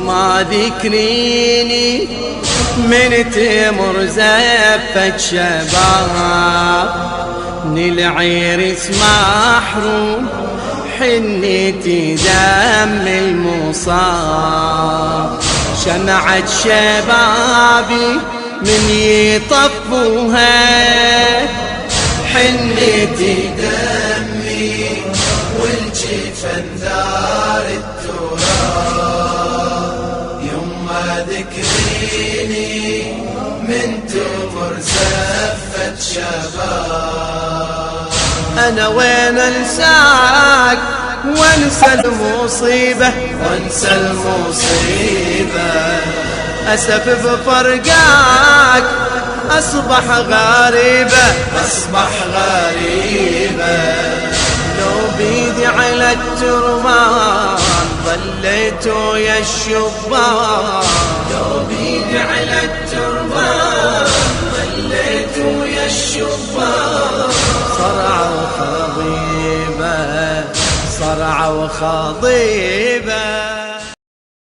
ما ذكريني من تمر زفة شباب العرس محروم حنيتي دم المصاب شمعة شبابي من يطفوها حنيتي دمي والجفن دار التراب يما ذكريني من تمر زفة شباب أنا وين أنساك وانسى المصيبة وانسى المصيبة أسف بفرقاك أصبح غريبة أصبح غريبة لو بيدي على التربان ظليت ويا الشبان لو بيدي على التربان ظليت ويا الشبان صرعة وخضيبة صرعة وخضيبة